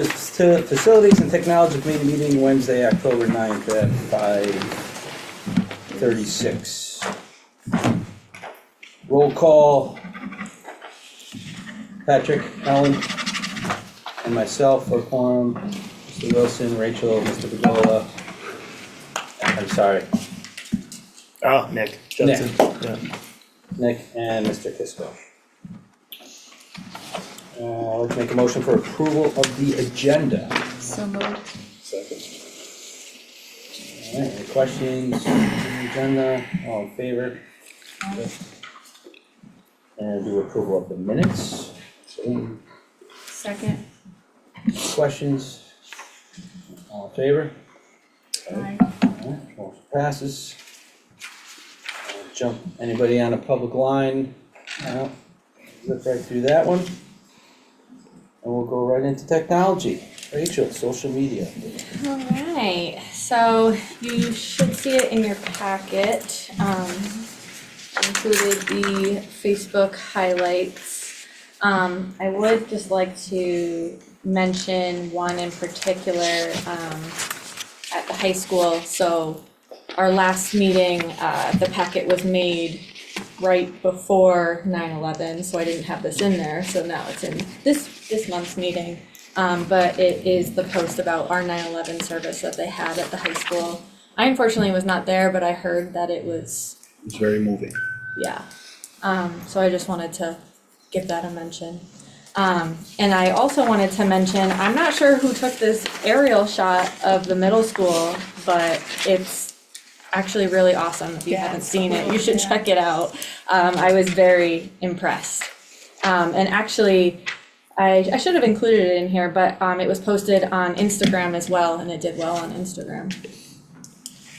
To Facilities and Technology Committee meeting Wednesday, October 9th at 5:36. Roll call. Patrick, Ellen, and myself for quorum. Mr. Wilson, Rachel, Mr. Pagola. I'm sorry. Oh, Nick. Nick. Yeah. Nick and Mr. Kisco. Let's make a motion for approval of the agenda. So moved. Second. All right, any questions on the agenda? All in favor? And do approval of the minutes. Second. Questions? All in favor? Aye. All right, motion passes. Jump, anybody on a public line? No. Zip right through that one. And we'll go right into technology. Rachel, social media. All right, so you should see it in your packet. I included the Facebook highlights. I would just like to mention one in particular at the high school. So our last meeting, the packet was made right before 9/11, so I didn't have this in there, so now it's in this month's meeting. But it is the post about our 9/11 service that they had at the high school. I unfortunately was not there, but I heard that it was, It's very moving. yeah. So I just wanted to give that a mention. And I also wanted to mention, I'm not sure who took this aerial shot of the middle school, but it's actually really awesome. If you Yeah, haven't it's seen it, cool, you should yeah. check it out. I was very impressed. And actually, I should have included it in here, but it was posted on Instagram as well, and it did well on Instagram.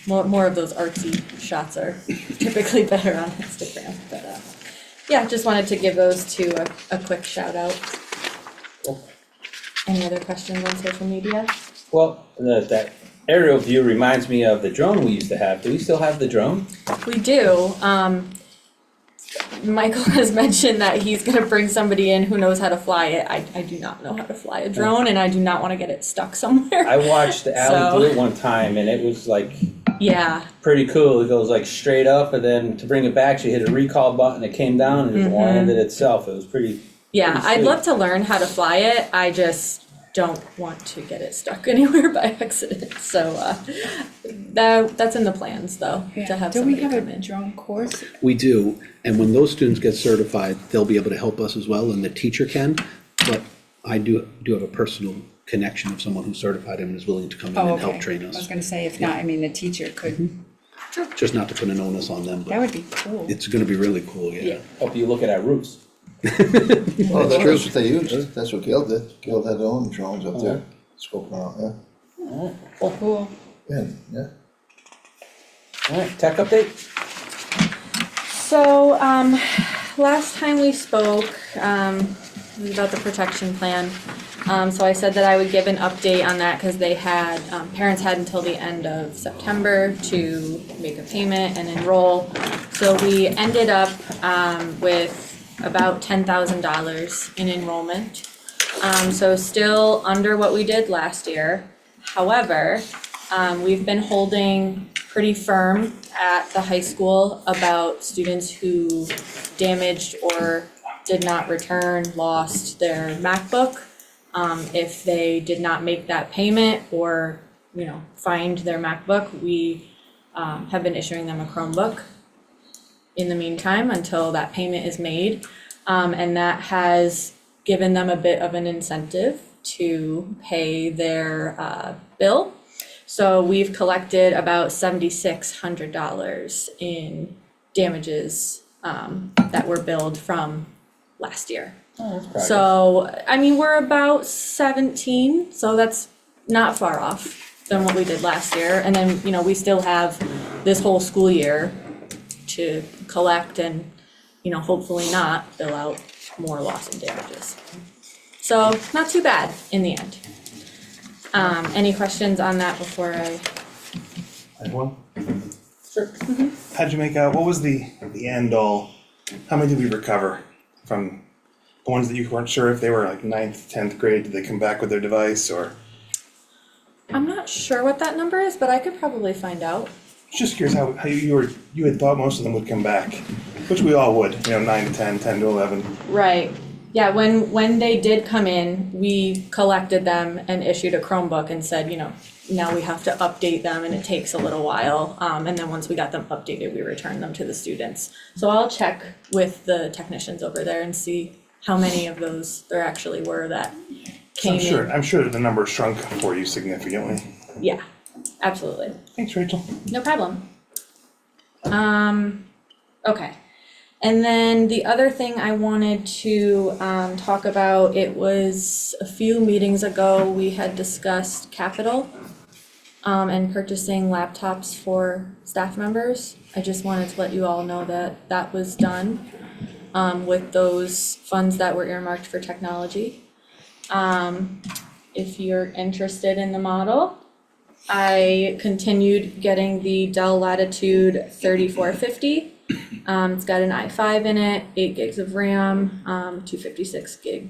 More of those artsy shots are typically better on Instagram, but yeah, just wanted to give those two a quick shout out. Any other questions on social media? Well, that aerial view reminds me of the drone we used to have. Do we still have the drone? We do. Michael has mentioned that he's gonna bring somebody in who knows how to fly it. I do not know how to fly a drone, and I do not wanna get it stuck somewhere. I watched Ally So- do it one time and it was like Yeah, pretty cool. It goes like straight up and then to bring it back, she hit a recall button, it came down and it landed itself. It was pretty, yeah, Pretty I'd sweet. love to learn how to fly it. I just don't want to get it stuck anywhere by accident. So, that's in the plans though, to have Do we somebody have come a in. drone course? We do, and when those students get certified, they'll be able to help us as well, and the teacher can. But I do have a personal connection of someone who's certified and is willing to come in Oh, and help okay. train I was us. gonna say, if not, I mean, the teacher could, Just not to put an onus on them, that but would be cool. it's gonna be really cool, yeah. help you look at our roofs. Oh, that's what they used, that's what Gail did, Gail had her own drones up there, scoping out, yeah, Cool. yeah. Alright, tech update? So, last time we spoke, it was about the protection plan. So I said that I would give an update on that because they had, parents had until the end of September to make a payment and enroll. So we ended up, with about $10,000 in enrollment. So still under what we did last year. However, we've been holding pretty firm at the high school about students who damaged or did not return, lost their MacBook. If they did not make that payment or, find their MacBook, we have been issuing them a Chromebook in the meantime until that payment is made. And that has given them a bit of an incentive to pay their bill. So we've collected about $7,600 in damages that were billed from last year. Oh, that's progress. So, I mean, we're about 17, so that's not far off than what we did last year. And then, we still have this whole school year to collect and, hopefully not bill out more loss and damages. So, not too bad in the end. Any questions on that before I? I have one. Sure. How'd you make out, what was the end all, how many did we recover from the ones that you weren't sure if they were like 9th, 10th grade, did they come back with their device or? I'm not sure what that number is, but I could probably find out. Just curious how you had thought most of them would come back, which we all would, 9 to 10, 10 to 11. Right. Yeah, when they did come in, we collected them and issued a Chromebook and said, now we have to update them and it takes a little while. And then once we got them updated, we returned them to the students. So I'll check with the technicians over there and see how many of those there actually were that came in. I'm sure that the number shrunk for you significantly. Yeah, absolutely. Thanks, Rachel. No problem. Okay. And then the other thing I wanted to talk about, it was a few meetings ago, we had discussed capital and purchasing laptops for staff members. I just wanted to let you all know that that was done with those funds that were earmarked for technology. If you're interested in the model, I continued getting the Dell Latitude 3450. It's got an i5 in it, 8 gigs of RAM, 256 gig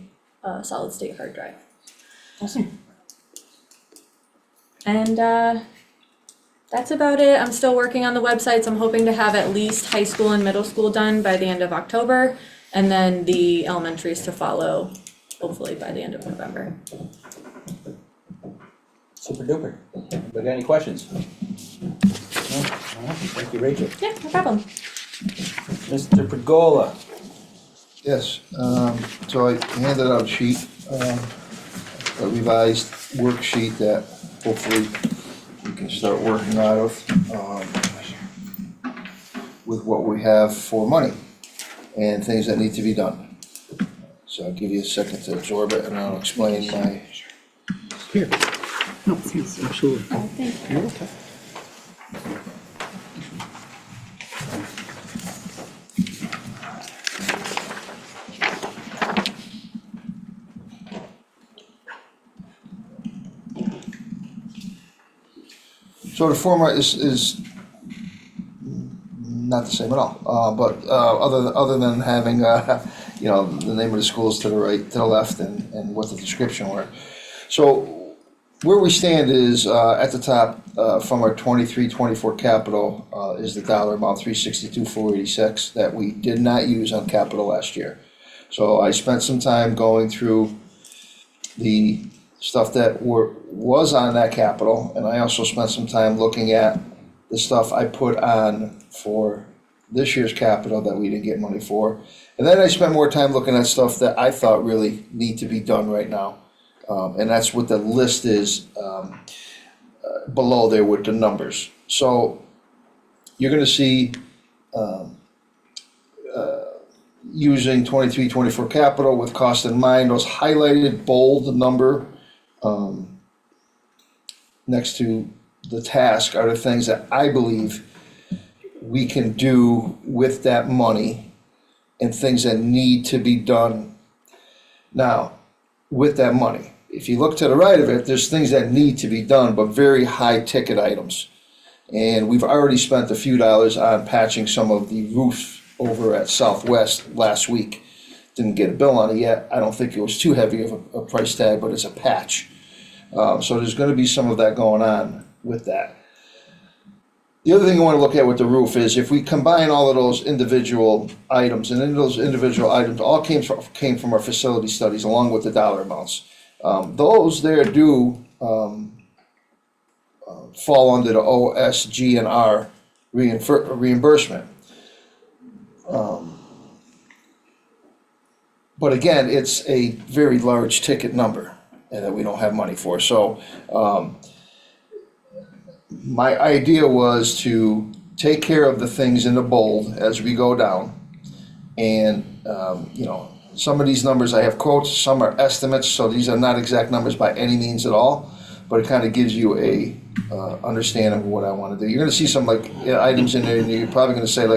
solid state hard drive. Awesome. And that's about it. I'm still working on the websites. I'm hoping to have at least high school and middle school done by the end of October, and then the elementaries to follow, hopefully by the end of November. Super duper. Anybody got any questions? No? All right. Thank you, Rachel. Yeah, no problem. Mr. Pergola. Yes, so I handed out a sheet, a revised worksheet that hopefully we can start working out of, with what we have for money and things that need to be done. So I'll give you a second to absorb it and I'll explain my. Here. No, thanks, absolutely. Oh, thank you. You're okay. So the format is not the same at all, but other than having the name of the schools to the right, to the left, and what the description were. So where we stand is at the top from our 23-24 capital is the dollar amount 362,486 that we did not use on capital last year. So I spent some time going through the stuff that was on that capital, and I also spent some time looking at the stuff I put on for this year's capital that we didn't get money for. And then I spent more time looking at stuff that I thought really need to be done right now. And that's what the list is below there with the numbers. So you're gonna see using 23-24 capital with cost in mind, those highlighted bold number next to the task are the things that I believe we can do with that money and things that need to be done now with that money. If you look to the right of it, there's things that need to be done, but very high ticket items. And we've already spent a few dollars on patching some of the roofs over at Southwest last week. Didn't get a bill on it yet. I don't think it was too heavy of a price tag, but it's a patch. So there's gonna be some of that going on with that. The other thing I wanna look at with the roof is if we combine all of those individual items, and then those individual items all came from our facility studies along with the dollar amounts. Those there do fall under the OSG&R reimbursement. But again, it's a very large ticket number and that we don't have money for. So my idea was to take care of the things in the bold as we go down. And, some of these numbers I have quotes, some are estimates, so these are not exact numbers by any means at all, but it kind of gives you a understanding of what I want to do. You're going to see some items in there, and you're probably going to say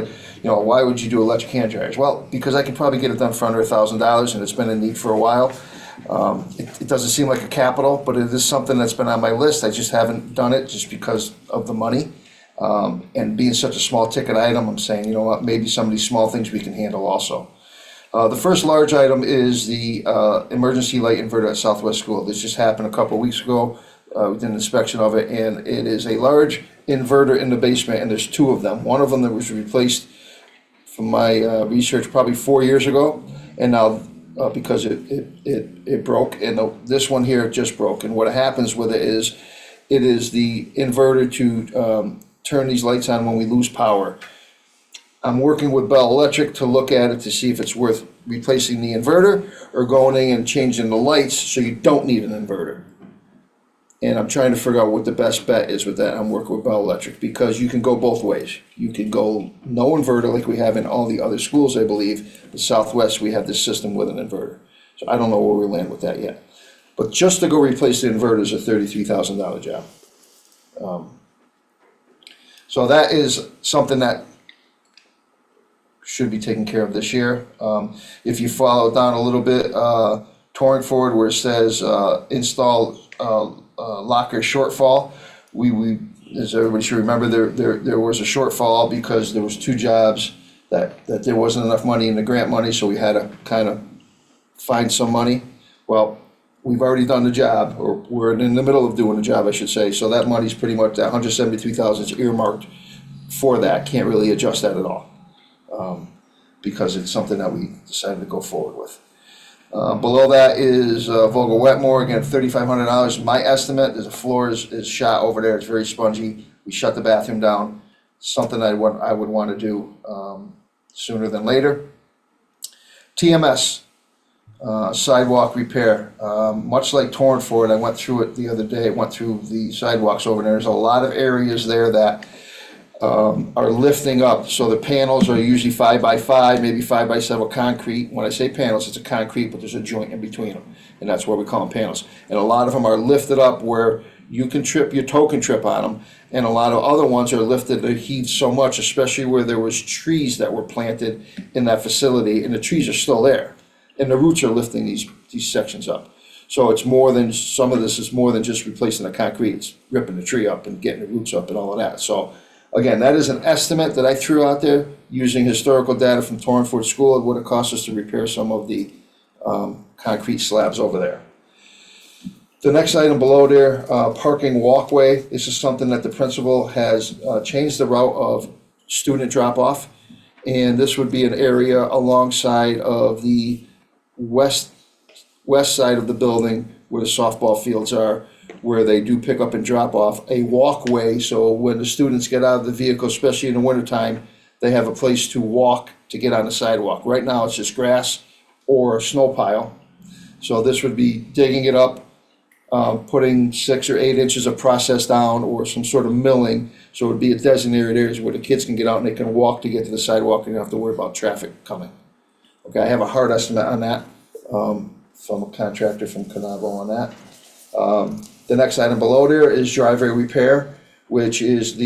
why would you do electric hand dryers? Well, because I could probably get it done for under $1,000, and it's been in need for a while. It doesn't seem like a capital, but it is something that's been on my list. I just haven't done it just because of the money. And being such a small ticket item, I'm saying, maybe some of these small things we can handle also. The first large item is the emergency light inverter at Southwest School. This just happened a couple of weeks ago. We did an inspection of it, and it is a large inverter in the basement, and there's two of them. One of them that was replaced from my research probably 4 years ago, and now because it broke, and this one here just broke. And what happens with it is the inverter to turn these lights on when we lose power. I'm working with Bell Electric to look at it to see if it's worth replacing the inverter or going in and changing the lights so you don't need an inverter. And I'm trying to figure out what the best bet is with that. I'm working with Bell Electric because you can go both ways. You can go no inverter like we have in all the other schools, I believe. The Southwest, we have this system with an inverter. So I don't know where we land with that yet. But just to go replace the inverter is a $33,000 job. So that is something that should be taken care of this year. If you follow down a little bit, Torrington, where it says install locker shortfall, we as everybody should remember, there was a shortfall because there was two jobs that there wasn't enough money in the grant money, so we had to kind of find some money. Well, we've already done the job, or we're in the middle of doing the job, I should say. So that money's pretty much, that $173,000 is earmarked for that. Can't really adjust that at all, because it's something that we decided to go forward with. Below that is Vogel Wetmore, again, $3,500. My estimate is the floor is shot over there. It's very spongy. We shut the bathroom down. Something I would want to do sooner than later. TMS, sidewalk repair. Much like Torrington, I went through it the other day. Went through the sidewalks over there. There's a lot of areas there that are lifting up. So the panels are usually 5x5, maybe 5x7 concrete. When I say panels, it's a concrete, but there's a joint in between them, and that's why we call them panels. And a lot of them are lifted up where you can trip, your toe can trip on them, and a lot of other ones are lifted, they heave so much, especially where there was trees that were planted in that facility, and the trees are still there, and the roots are lifting these sections up. So it's more than, some of this is more than just replacing the concrete, it's ripping the tree up and getting the roots up and all of that. So again, that is an estimate that I threw out there using historical data from Torrington School. It would have cost us to repair some of the concrete slabs over there. The next item below there, parking walkway. This is something that the principal has changed the route of student drop-off. And this would be an area alongside of the west side of the building where the softball fields are, where they do pick up and drop off, a walkway, so when the students get out of the vehicle, especially in the wintertime, they have a place to walk to get on the sidewalk. Right now, it's just grass or snow pile. So this would be digging it up, putting 6 or 8 inches of process down or some sort of milling, so it would be a designated areas where the kids can get out and they can walk to get to the sidewalk and you don't have to worry about traffic coming. Okay, I have a hard estimate on that from a contractor from Canavo on that. The next item below there is driveway repair, which is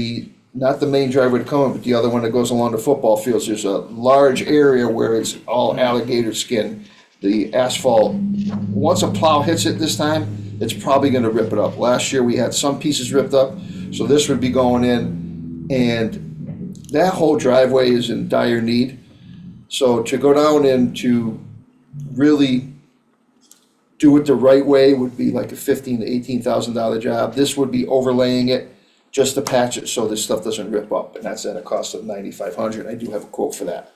not the main driveway to come in, but the other one that goes along the football fields. There's a large area where it's all alligator skin. The asphalt, once a plow hits it this time, it's probably gonna rip it up. Last year we had some pieces ripped up, so this would be going in, and that whole driveway is in dire need. So to go down and to really do it the right way would be like a $15,000 to $18,000 job. This would be overlaying it just to patch it so this stuff doesn't rip up, and that's at a cost of $9,500. I do have a quote for that.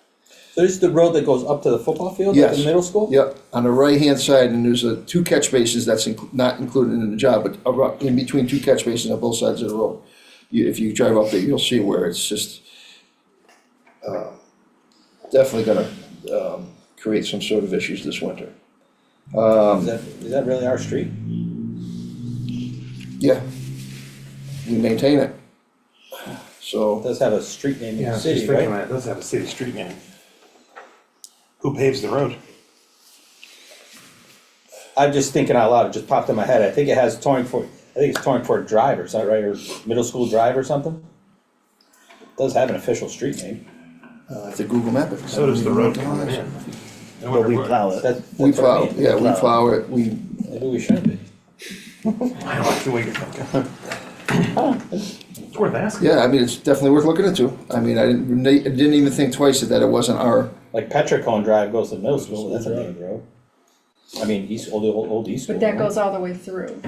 So this is the road that goes up to the football field at the middle school? Yep, on the right-hand side, and there's 2 catch basins that's not included in the job, but in between 2 catch basins on both sides of the road. If you drive up there, you'll see where it's just definitely gonna create some sort of issues this winter. Is that really our street? Yeah, we maintain it. So, It does have a street name in Yeah, the it's city, just thinking right? that it does have a city street name. Who paves the road? I'm just thinking out loud, it just popped in my head. I think it has Torrington, I think it's Torrington Drive, is that right, or middle school drive or something? It does have an official street name. I have to Google map it. So does the road coming in. But we plow it. That's We what I plow, mean. yeah, we plow it, Maybe we shouldn't be. I like the way you're thinking. It's worth asking. yeah, I mean, it's definitely worth looking into. I mean, I didn't even think twice that it wasn't our Like Petricone Drive goes to middle school, that's a named road. I mean, old East School. But that right? goes all the way through.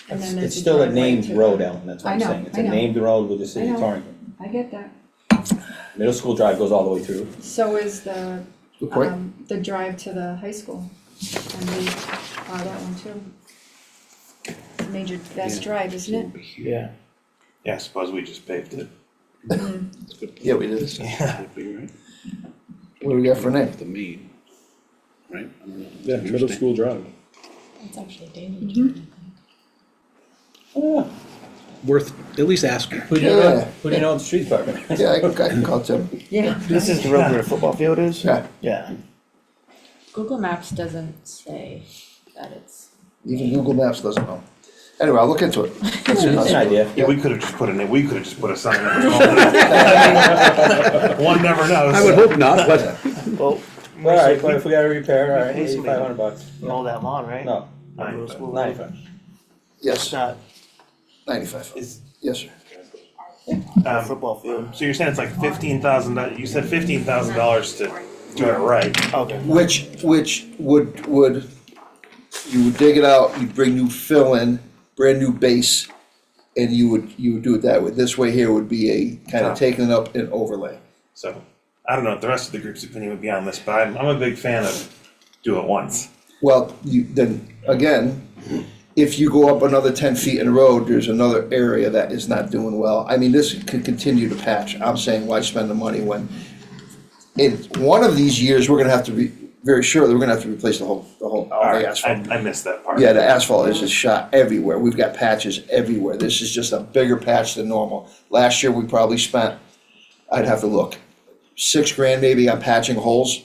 And then there's It's a still a driveway named to road, the- Ellen, that's what I I'm know, saying. It's I a know. named road with the city I of know. Torrington. I get that. Middle School Drive goes all the way through. So is the, Good point. the drive to the high school. And we, that one too. Major, that's drive, isn't it? Yeah. Yeah, I suppose we just paved it. Yeah, we did. Yeah. What do we got for name? The main, right? I don't know. Yeah, middle school drive. It's actually dated. Worth at least asking. Who do you know, who do you know in the street department? Yeah, I can call Tim. Yeah. This is the road where the football field is? Yeah, Yeah. Google Maps doesn't say that it's. even Google Maps doesn't know. Anyway, I'll look into it. It's an idea. Yeah, we could have just put a sign on the One never knows. I would hope not, but Well, Alright, but if we gotta repair, alright, Pay somebody. $8,500. mow that lawn, right? No, Middle school. 95. It's Yes, not 95. Is, Yes, sir. a football field. so you're saying it's like $15,000, you said $15,000 to do it right. Okay. Which would, you would dig it out, you'd bring new fill in, brand new base, and you would do it that way. This way here would be a kind of taking it up and overlay. So, I don't know what the rest of the group's opinion would be on this, but I'm a big fan of do it once. Well, then, again, if you go up another 10 feet in the road, there's another area that is not doing well. I mean, this could continue to patch. I'm saying, why spend the money when, in one of these years, we're gonna have to be, very sure that we're gonna have to replace the whole Alright, asphalt. I missed that part. Yeah, the asphalt is just shot everywhere. We've got patches everywhere. This is just a bigger patch than normal. Last year, we probably spent, I'd have to look, $6,000 maybe on patching holes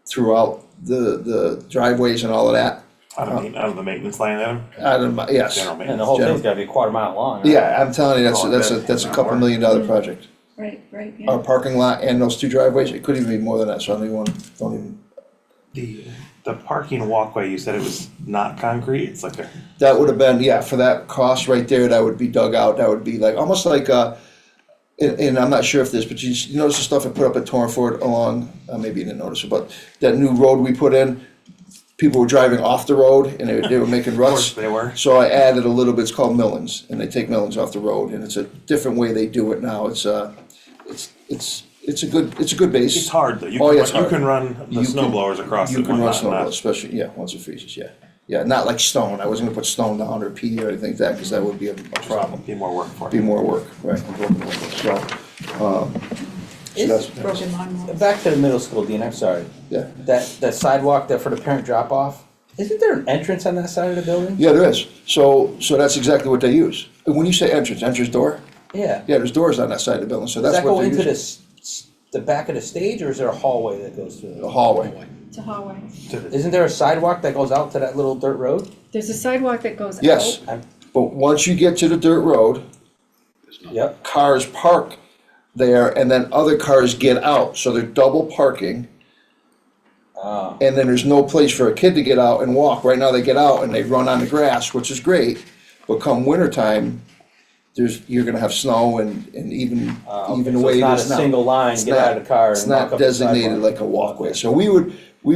throughout the driveways and all of that. Out of the maintenance line item, I don't know, yes. general And the maintenance. whole thing's gotta be a quarter mile long. right? Yeah, I'm telling you, Oh, I bet. that's a couple $1 million project. Right, Our yeah. parking lot and those two driveways, it could even be more than that, so I don't even, The parking walkway, you said it was not concrete, it's like a, that would have been, yeah, for that cost right there, that would be dug out, that would be like, almost like, and I'm not sure if this, but you notice the stuff I put up at Torrington along, maybe you didn't notice it, but that new road we put in, people were driving off the road and they were making of course ruts. they were. So I added a little bit, it's called millings, and they take millings off the road, and it's a different way they do it now, it's a good It's base. hard though, Oh, yeah, it's you hard. can run the You snow can- blowers across You it, can but run not, snow, not, especially, yeah, once it freezes, yeah. Yeah, not like stone, I wasn't gonna put stone down or pea or anything like that, cause that would be a problem, be more work for be it. more work, right? So, that's, Broken lawnmower. Back to the middle school, Dean, I'm sorry. yeah, That sidewalk that for the parent drop off, isn't there an entrance on that side of the building? yeah, there is, so that's exactly what they use. When you say entrance door, Yeah. yeah, there's doors on that side of the building, so Does that's that what go they into use. the back of the stage, or is there a hallway that goes through The it? hallway, It's a hallway. Isn't there a sidewalk that goes out to that little dirt road? There's a sidewalk that goes out. yes, but once you get to the dirt road, Yep. cars park there and then other cars get out, so they're double parking. Ah. And then there's no place for a kid to get out and walk. Right now they get out and they run on the grass, which is great, but come wintertime, you're gonna have snow and even the So way it's it not a is now. single line, It's get not- out of the car It's and walk not up the designated sidewalk. like a walkway, so we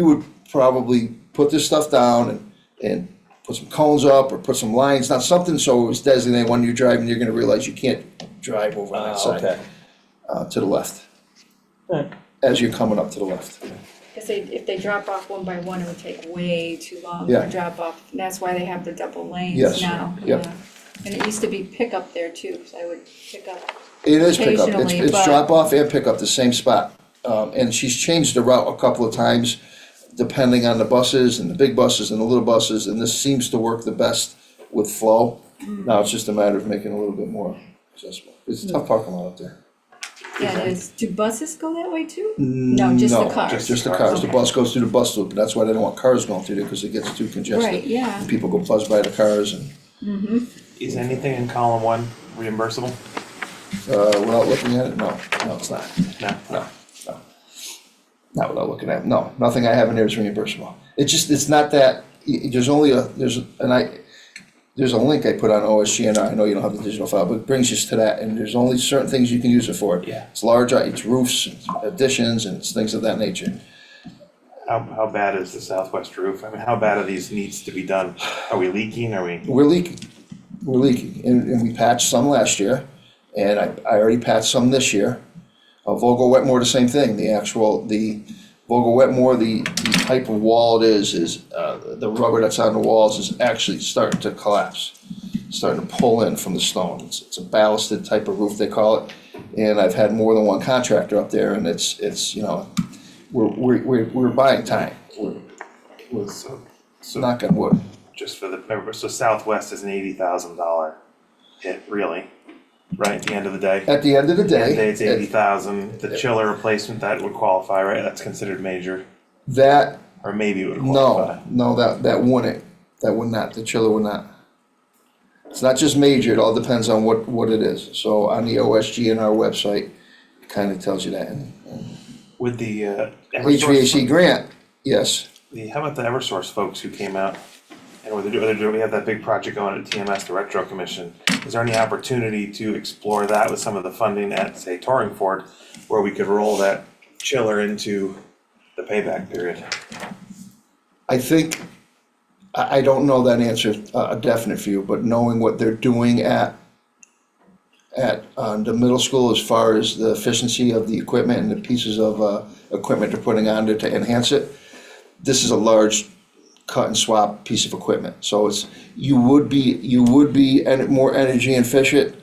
would probably put this stuff down and put some cones up or put some lines, not something so it was designated when you're driving, you're gonna realize you can't drive over on that side. Okay. To the left, Alright. as you're coming up to the left. Cause if they drop off one by one, it would take way too long Yeah. to drop off. And that's why they have the double lanes Yes, now. yep. Yeah. And it used to be pickup there too, cause I would pick up. It is pickup, Occasionally, it's but- drop off and pickup, the same spot. And she's changed the route a couple of times, depending on the buses and the big buses and the little buses, and this seems to work the best with flow. Now it's just a matter of making it a little bit more accessible. It's a tough parking lot up there. Yeah, it is. Do buses go that way too? No, just the No, cars. just the cars, the Okay. bus goes through the bus loop, and that's why they don't want cars going through there, because it gets too congested. Right, yeah. People go buzz by the cars and, Is anything in column one reimbursable? without looking at it, no, it's not. No. Not without looking at it, no, nothing I have in there is reimbursable. It's not that, there's a link I put on OSG, and I know you don't have the digital file, but it brings us to that, and there's only certain things you can use it for. Yeah. It's large, it's roofs, it's additions, and it's things of that nature. How bad is the southwest roof? I mean, how bad are these needs to be done? Are we leaking? Are we? We're leaking, and we patched some last year, and I already patched some this year. Vogel Wetmore, the same thing, the Vogel Wetmore, the type of wall it is the rubber that's on the walls is actually starting to collapse, starting to pull in from the stone. It's a ballasted type of roof, they call it, and I've had more than one contractor up there, and it's, you know, we're buying time, we're So knocking wood. just for the, so southwest is an $80,000 hit, really, right, at the end of the day? At the end of the At the end of the day, day, it's 80,000. The chiller replacement, that would qualify, right? That's considered major, that, or maybe it would qualify. no, that wouldn't, that would not, the chiller would not. It's not just major, it all depends on what it is. So on the OSG and our website, it kind of tells you that. And With the HVAC grant, yes, how about the Eversource folks who came out? And we have that big project going at TMS, the Retro Commission. Is there any opportunity to explore that with some of the funding at, say, Torrington, where we could roll that chiller into the payback period? I think, I don't know that answer, a definite for you, but knowing what they're doing at the middle school as far as the efficiency of the equipment and the pieces of equipment they're putting on there to enhance it, this is a large cut and swap piece of equipment. So you would be more energy efficient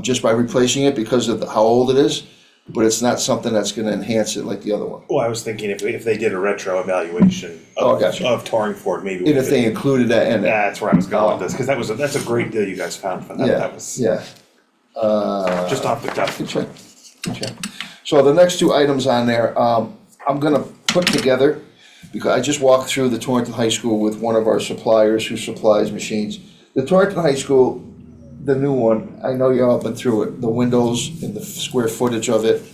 just by replacing it because of how old it is, but it's not something that's gonna enhance it like the other one. Well, I was thinking if they did a retro evaluation Oh, gotcha. of Torrington, maybe. And if they included that in it. That's where I was going with this, because that's a great deal you guys found for that. Yeah, That was yeah. just off the cuff. Good check, good check. So the next two items on there, I'm gonna put together, because I just walked through the Torrington High School with one of our suppliers who supplies machines. The Torrington High School, the new one, I know y'all have been through it, the windows and the square footage of it,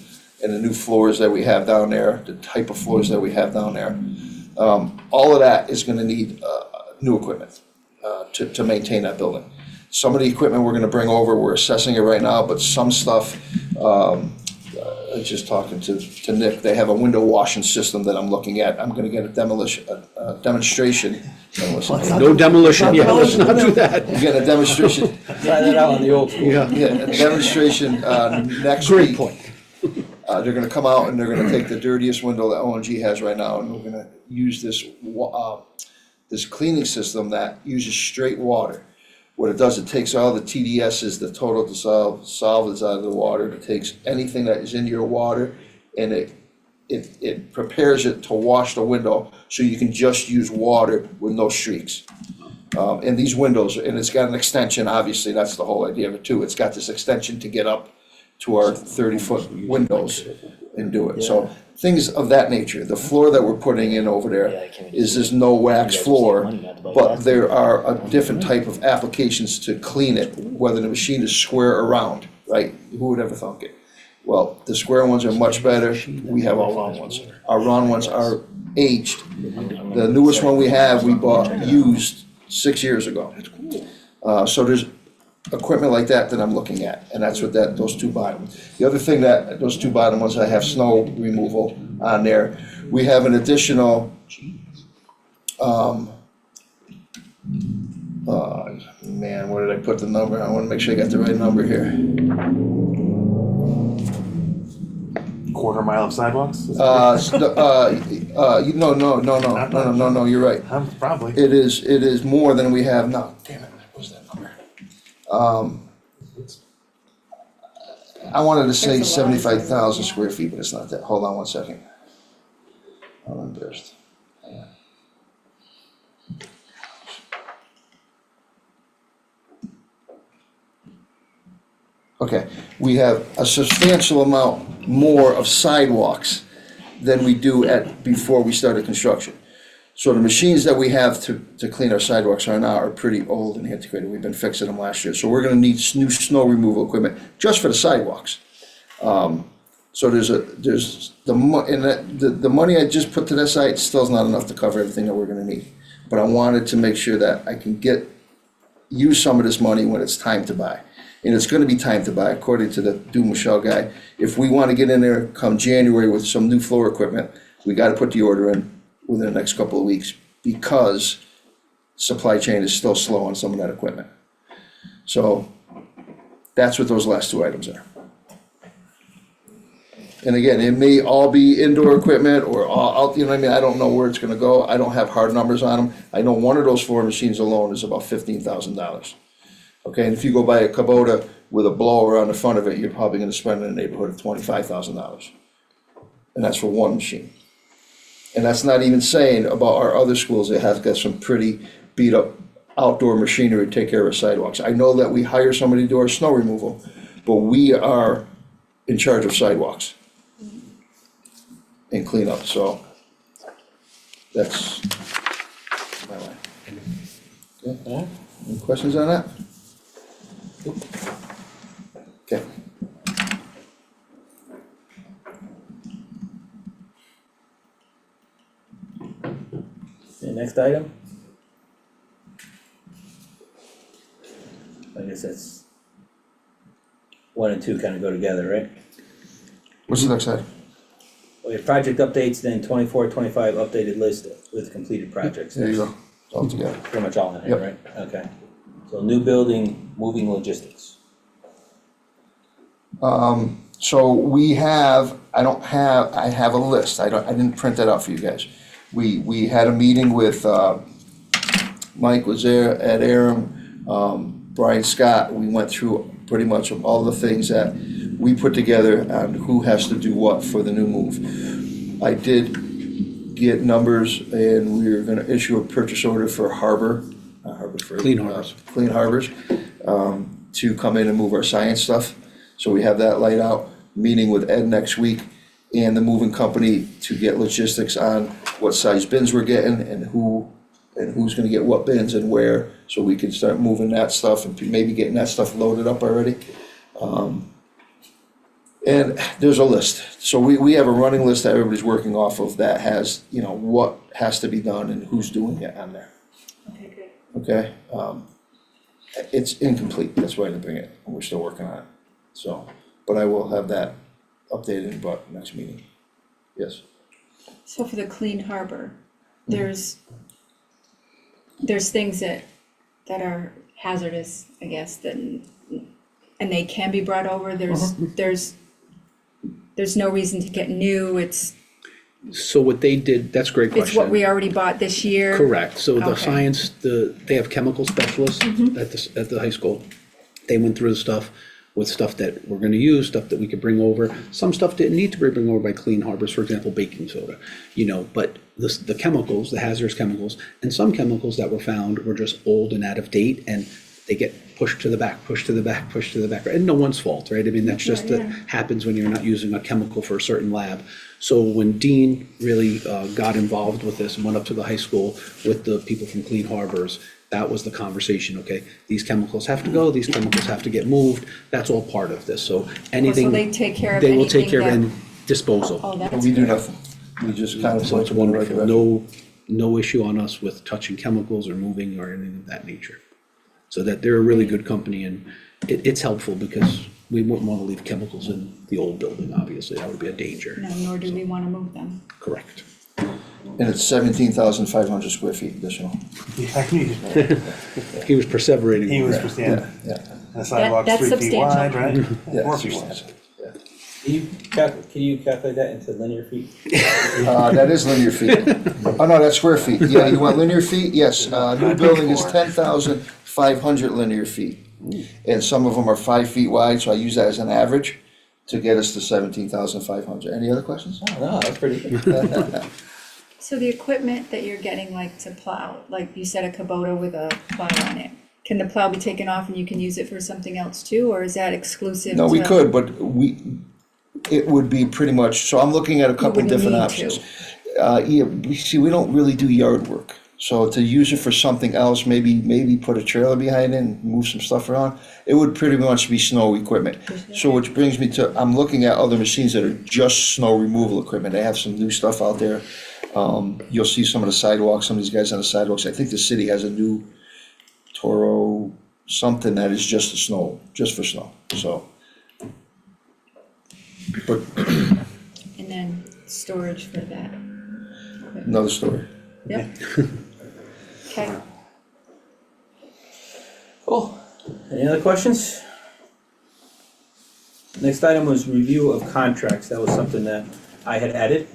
and the new floors that we have down there, the type of floors that we have down there. All of that is gonna need, new equipment, to maintain that building. Some of the equipment we're gonna bring over, we're assessing it right now, but some stuff, I was just talking to Nick, they have a window washing system that I'm looking at. I'm gonna get a demonstration. No demolition, yeah, let's not do that. I'm getting a demonstration, Try that out on the old school. Yeah, yeah, a demonstration, next great week. point. They're gonna come out and they're gonna take the dirtiest window that ONG has right now, and we're gonna use this cleaning system that uses straight water. What it does, it takes all the TDSs, the total dissolved solids out of the water. It takes anything that is in your water, and it prepares it to wash the window, so you can just use water with no streaks. And these windows, and it's got an extension, obviously, that's the whole idea of it too. It's got this extension to get up to our 30-foot windows and do it. So things of that nature. The floor that we're putting in over there is this no wax floor, but there are a different type of applications to clean it, whether the machine is square or round, right? Who would ever thunk it? Well, the square ones are much better. We have our round ones. Our round ones are aged. The newest one we have, we bought used 6 years ago. So there's equipment like that I'm looking at, and that's what those two bottom. The other thing that, those two bottom ones, I have snow removal on there. We have an additional, man, where did I put the number? I wanna make sure I got the right number here. Quarter mile of sidewalks? No, you're right. Probably. It is more than we have now. Damn it, what's that number? I wanted to say There's a lot. 75,000 square feet, but it's not that. Hold on one second. I'm embarrassed. Hang on. Okay, we have a substantial amount more of sidewalks than we do before we started construction. So the machines that we have to clean our sidewalks right now are pretty old and antiquated. We've been fixing them last year. So we're gonna need new snow removal equipment just for the sidewalks. So the money I just put to that side still is not enough to cover everything that we're gonna need. But I wanted to make sure that I can use some of this money when it's time to buy. And it's gonna be time to buy, according to the Du Michel guy. If we wanna get in there come January with some new floor equipment, we gotta put the order in within the next couple of weeks, because supply chain is still slow on some of that equipment. So that's what those last two items are. And again, it may all be indoor equipment or all, out, you know what I mean, I don't know where it's gonna go, I don't have hard numbers on them. I know one of those four machines alone is about $15,000. Okay, and if you go buy a Kubota with a blower on the front of it, you're probably gonna spend in the neighborhood of $25,000. And that's for one machine. And that's not even saying about our other schools that have got some pretty beat up outdoor machinery to take care of our sidewalks. I know that we hire somebody to do our snow removal, but we are in charge of sidewalks and cleanup, so that's my line. Okay, any questions on that? Okay. Okay, next item. I guess that's, 1 and 2 kind of go together, right? What's the next item? We have project updates, then 24-25 updated list with completed projects. There you go, all together. Pretty much all in here, Yep. right? Okay. So new building, moving logistics. So we have, I have a list, I didn't print that out for you guys. We had a meeting with, Mike was there, Ed Aram, Brian Scott, we went through pretty much all the things that we put together on who has to do what for the new move. I did get numbers and we're gonna issue a purchase order for Clean Harbors. Clean Harbors, to come in and move our science stuff. So we have that laid out, meeting with Ed next week and the moving company to get logistics on what size bins we're getting and who's gonna get what bins and where, so we can start moving that stuff and maybe getting that stuff loaded up already. And there's a list, so we have a running list that everybody's working off of that has, you know, what has to be done and who's doing it on there. Okay, good. Okay, it's incomplete, that's why I didn't bring it, and we're still working on it, so, but I will have that updated by next meeting, yes. So for the Clean Harbor, there's things that are hazardous, I guess, that, and they can be brought over, there's no reason to get new, it's So what they did, that's a great question. what we already bought this year. Correct, so the Okay. science, they have chemical specialists at the high school. They went through the stuff with stuff that we're gonna use, stuff that we could bring over. Some stuff didn't need to be bring over by Clean Harbors, for example, baking soda, but the chemicals, the hazardous chemicals, and some chemicals that were found were just old and out of date, and they get pushed to the back, and no one's fault, right? I mean, that's just, Yeah. happens when you're not using a chemical for a certain lab. So when Dean really got involved with this and went up to the high school with the people from Clean Harbors, that was the conversation, okay? These chemicals have to go, these chemicals have to get moved, that's all part of this, so anything. So they take care of They will take anything care of that- and disposal. Oh, But that's we do good. nothing, we just kind of. So it's wonderful, no issue on us with touching chemicals or moving or anything of that nature. So that they're a really good company, and it's helpful because we wouldn't want to leave chemicals in the old building, obviously, that would be a danger. No, nor do we wanna move them. Correct. And it's 17,500 square feet additional. Yeah, He was perseverating. he was, yeah, Yeah, the sidewalk's that's 3 feet wide, right? yeah. 4 feet wide. Can you calculate that into linear feet? That is linear feet. Oh, no, that's square feet. Yeah, you want linear feet? Yes, new building is 10,500 linear feet. And some of them are 5 feet wide, so I use that as an average to get us to 17,500. Any other questions? Oh, no, that's pretty good. So the equipment that you're getting, like to plow, like you said, a Kubota with a plow on it, can the plow be taken off and you can use it for something else too, or is that exclusive to? No, we could, but it would be pretty much, so I'm looking at a couple wouldn't different need options. Yeah, we don't really do yard work. So to use it for something else, maybe put a trailer behind it and move some stuff around, it would pretty much be snow equipment. So which brings me to, I'm looking at other machines that are just snow removal equipment. They have some new stuff out there. You'll see some of the sidewalks, some of these guys on the sidewalks. I think the city has a new Toro something that is just for snow, so. But And then storage for that. another story. Yep. Okay, Cool. Any other questions? Next item was review of contracts. That was something that I had added.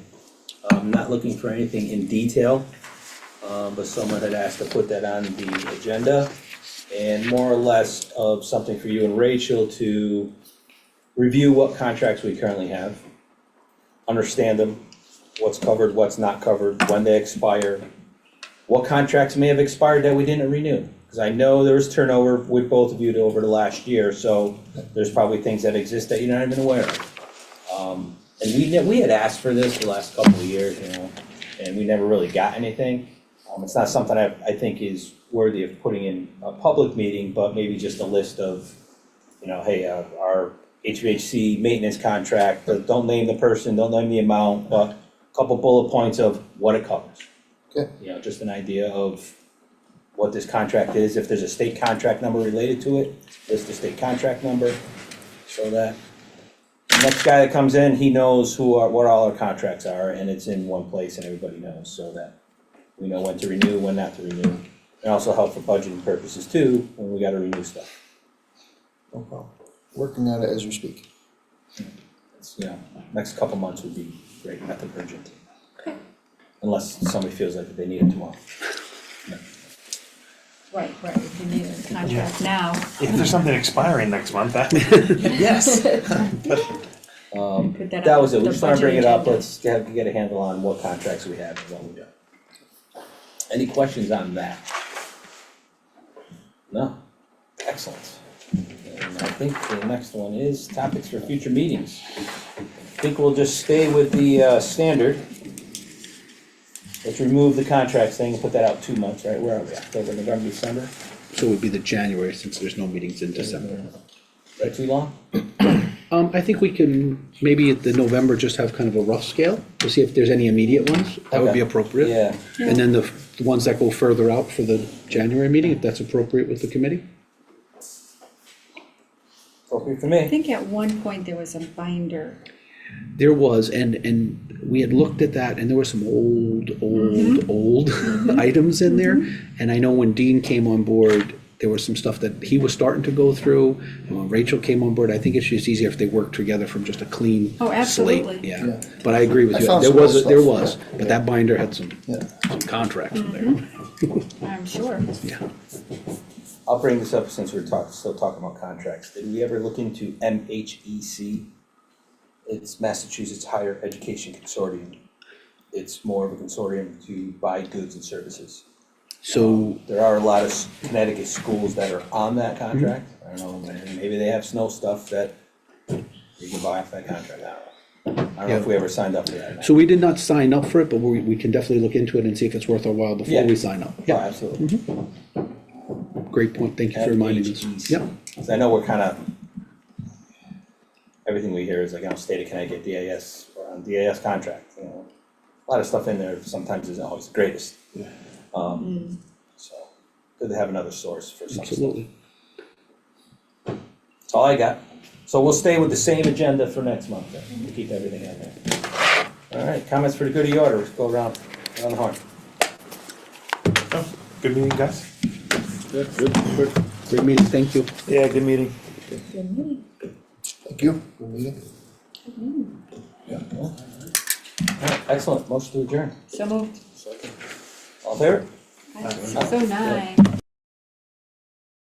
Not looking for anything in detail, but someone had asked to put that on the agenda. And more or less of something for you and Rachel to review what contracts we currently have, understand them, what's covered, what's not covered, when they expire, what contracts may have expired that we didn't renew. Because I know there was turnover with both of you over the last year, so there's probably things that exist that you're not even aware of. And we had asked for this the last couple of years, you know, and we never really got anything. It's not something I think is worthy of putting in a public meeting, but maybe just a list of, you know, hey, our HVAC maintenance contract, but don't name the person, don't name the amount, but a couple bullet points of what it covers. Okay. You know, just an idea of what this contract is, if there's a state contract number related to it, list the state contract number, so that the next guy that comes in, he knows what all our contracts are, and it's in one place and everybody knows, so that we know when to renew, when not to renew. And also help for budgeting purposes too, when we gotta renew stuff. No problem. Working on it as we speak. It's, you know, next couple months would be great, nothing urgent. Unless somebody feels like they need it tomorrow. right, if you need a contract now, If there's something expiring next month, that, Yes. put that That on was it, we the just wanna bring budget it up, agenda. let's get a handle on what contracts we have and what we don't. Any questions on that? No? Excellent. And I think the next one is topics for future meetings. I think we'll just stay with the standard. Let's remove the contracts thing and put that out 2 months, right? Where are we? October, November, December? So it would be the January, since there's no meetings in December. Is that too long? I think we can, maybe at the November, just have kind of a rough scale, to see if there's any immediate ones, that would be Okay. appropriate. Yeah. And then the ones that go further out for the January meeting, if that's appropriate with the committee. Appropriate for I me. think at one point there was a binder. There was, and we had looked at that, and there were some old items in there. And I know when Dean came on board, there was some stuff that he was starting to go through. And when Rachel came on board, I think it's just easier if they work together from just a clean Oh, slate. absolutely. Yeah, but I agree with I you, found there some was, old there stuff, was, yeah. but that binder had some Yeah. contracts in there, I'm sure. yeah. I'll bring this up since we're still talking about contracts. Did we ever look into MHEC? It's Massachusetts Higher Education Consortium. It's more of a consortium to buy goods and services. So, There are a lot of Connecticut schools that are on that contract. I don't know, maybe they have snow stuff that you can buy off that contract, I don't know. I don't know if we ever signed up for that or not. so we did not sign up for it, but we can definitely look into it and see if it's worth our while before Yeah. we sign up. Oh, Yeah, absolutely. great point, thank you for reminding us. MHEC. Yep, 'Cause I know we're kinda, everything we hear is like, state of Connecticut, DAS, or on DAS contract, you know. A lot of stuff in there sometimes isn't always the greatest. So, good to have another source for some stuff. absolutely. That's all I got. So we'll stay with the same agenda for next month then, we'll keep everything on there. All right, comments for the good of the order, let's go around the horn. oh, good meeting, guys. Great meeting, thank you. Yeah, good meeting. Thank you. Good meeting. All right, excellent, motion to adjourn. So moved. All in favor? So 9.